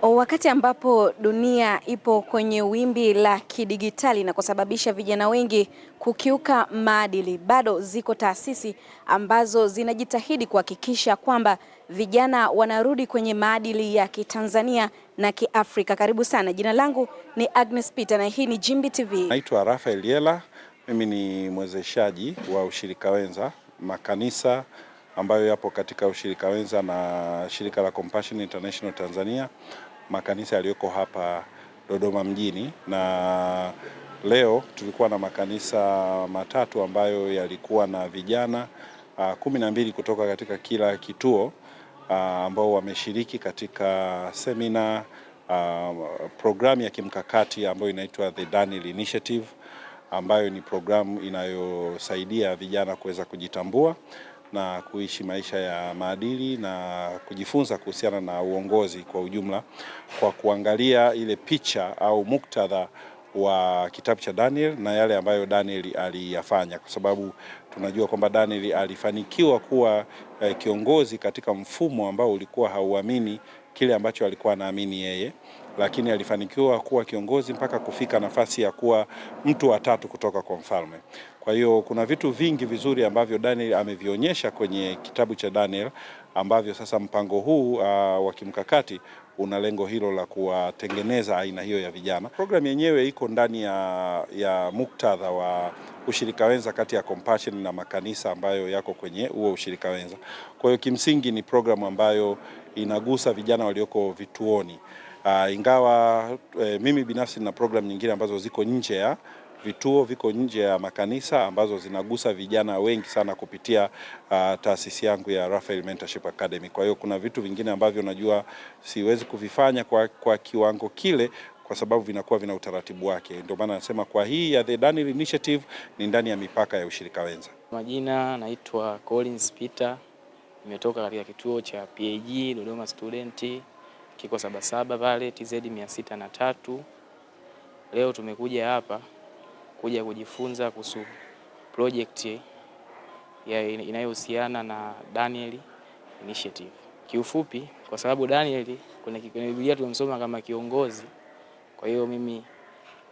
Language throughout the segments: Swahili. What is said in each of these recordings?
Wakati ambapo dunia ipo kwenye wimbi la kidigitali na kusababisha vijana wengi kukiuka maadili, bado ziko taasisi ambazo zinajitahidi kuhakikisha kwamba vijana wanarudi kwenye maadili ya Kitanzania na Kiafrika. Karibu sana. Jina langu ni Agnes Peter na hii ni Jimbi TV. Naitwa Rafael Yela, mimi ni mwezeshaji wa ushirika wenza makanisa ambayo yapo katika ushirika wenza na shirika la Compassion International Tanzania, makanisa yaliyoko hapa Dodoma mjini, na leo tulikuwa na makanisa matatu ambayo yalikuwa na vijana 12 kutoka katika kila kituo ambao wameshiriki katika semina programu ya kimkakati ambayo inaitwa The Daniel Initiative, ambayo ni programu inayosaidia vijana kuweza kujitambua na kuishi maisha ya maadili na kujifunza kuhusiana na uongozi kwa ujumla, kwa kuangalia ile picha au muktadha wa kitabu cha Daniel na yale ambayo Daniel aliyafanya, kwa sababu tunajua kwamba Daniel alifanikiwa kuwa kiongozi katika mfumo ambao ulikuwa hauamini kile ambacho alikuwa anaamini yeye, lakini alifanikiwa kuwa kiongozi mpaka kufika nafasi ya kuwa mtu wa tatu kutoka kwa mfalme. Kwa hiyo kuna vitu vingi vizuri ambavyo Daniel amevionyesha kwenye kitabu cha Daniel, ambavyo sasa mpango huu wa kimkakati una lengo hilo la kuwatengeneza aina hiyo ya vijana. Programu yenyewe iko ndani ya muktadha wa ushirika wenza kati ya Compassion na makanisa ambayo yako kwenye huo ushirika wenza. Kwa hiyo kimsingi ni programu ambayo inagusa vijana walioko vituoni. Ingawa mimi binafsi na programu nyingine ambazo ziko nje ya vituo, viko nje ya makanisa, ambazo zinagusa vijana wengi sana kupitia taasisi yangu ya Rafael Mentorship Academy. Kwa hiyo kuna vitu vingine ambavyo najua siwezi kuvifanya kwa kiwango kile, kwa sababu vinakuwa vina utaratibu wake. Ndio maana nasema kwa hii ya The Daniel Initiative ni ndani ya mipaka ya ushirika wenza. Majina naitwa Collins Peter. Nimetoka katika kituo cha PAG Dodoma Student, kiko Sabasaba pale TZ 603. Leo tumekuja hapa kuja kujifunza kuhusu project inayohusiana na Daniel Initiative. Kiufupi, kwa sababu Daniel kwenye Biblia tumemsoma kama kiongozi, kwa hiyo mimi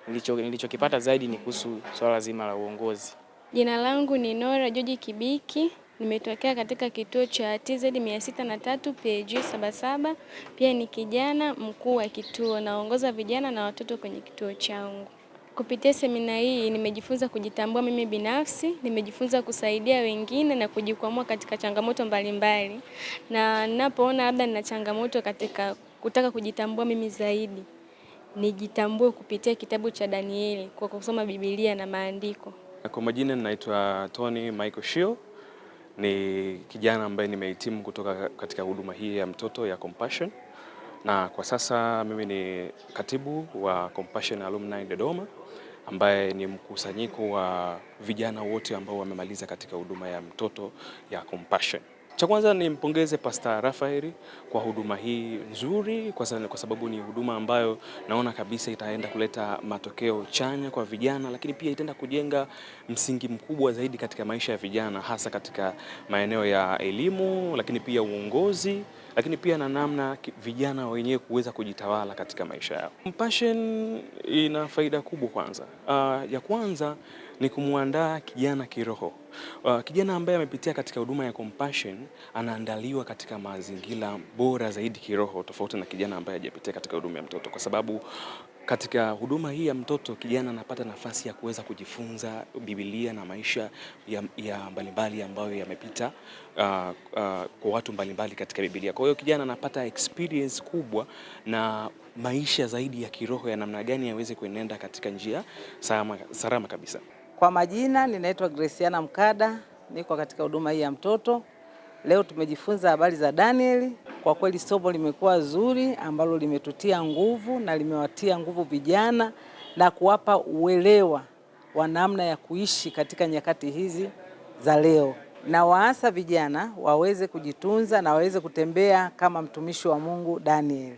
nilichokipata zaidi ni kuhusu swala zima la uongozi. Jina langu ni Nora George Kibiki. Nimetokea katika kituo cha TZ 603 PAG Sabasaba. Pia ni kijana mkuu wa kituo, naongoza vijana na watoto kwenye kituo changu. Kupitia semina hii nimejifunza kujitambua mimi binafsi, nimejifunza kusaidia wengine na kujikwamua katika changamoto mbalimbali. Na ninapoona labda nina changamoto katika kutaka kujitambua mimi zaidi, nijitambue kupitia kitabu cha Danieli kwa kusoma Biblia na maandiko. Kwa majina ninaitwa Tony Michael Shio. Ni kijana ambaye nimehitimu kutoka katika huduma hii ya mtoto ya Compassion, na kwa sasa mimi ni katibu wa Compassion Alumni Dodoma, ambaye ni mkusanyiko wa vijana wote ambao wamemaliza katika huduma ya mtoto ya Compassion. Cha kwanza ni mpongeze Pastor Rafael kwa huduma hii nzuri, kwa sababu ni huduma ambayo naona kabisa itaenda kuleta matokeo chanya kwa vijana, lakini pia itaenda kujenga msingi mkubwa zaidi katika maisha ya vijana, hasa katika maeneo ya elimu, lakini pia uongozi, lakini pia na namna vijana wenyewe kuweza kujitawala katika maisha yao. Compassion ina faida kubwa kwanza. Ya kwanza ni kumuandaa kijana kiroho. Kijana ambaye amepitia katika huduma ya Compassion anaandaliwa katika mazingira bora zaidi kiroho, tofauti na kijana ambaye hajapitia katika huduma ya mtoto, kwa sababu katika huduma hii ya mtoto kijana anapata nafasi ya kuweza kujifunza Biblia na maisha ya mbalimbali ambayo yamepita kwa watu mbalimbali katika Biblia. Kwa hiyo kijana anapata experience kubwa na maisha zaidi ya kiroho ya namna gani yaweze kuenenda katika njia salama kabisa. Kwa majina ninaitwa Graciana Mkada, niko katika huduma hii ya mtoto. Leo tumejifunza habari za Daniel. Kwa kweli somo limekuwa zuri ambalo limetutia nguvu na limewatia nguvu vijana na kuwapa uelewa wa namna ya kuishi katika nyakati hizi za leo. Na waasa vijana waweze kujitunza na waweze kutembea kama mtumishi wa Mungu Daniel.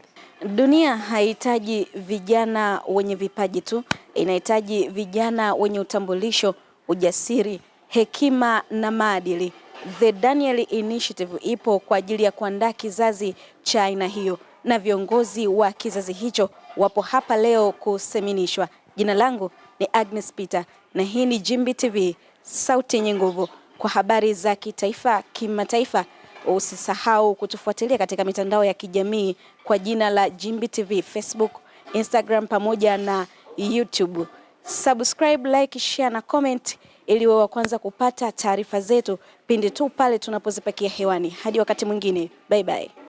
Dunia haihitaji vijana wenye vipaji tu, inahitaji vijana wenye utambulisho, ujasiri, hekima na maadili. The Daniel Initiative ipo kwa ajili ya kuandaa kizazi cha aina hiyo. na viongozi wa kizazi hicho wapo hapa leo kuseminishwa. Jina langu ni Agnes Peter na hii ni Jimbi TV, sauti yenye nguvu. Kwa habari za kitaifa, kimataifa, usisahau kutufuatilia katika mitandao ya kijamii kwa jina la Jimbi TV, Facebook, Instagram pamoja na YouTube. Subscribe, like, share na comment ili wewe wa kwanza kupata taarifa zetu pindi tu pale tunapozipakia hewani. Hadi wakati mwingine, bye bye.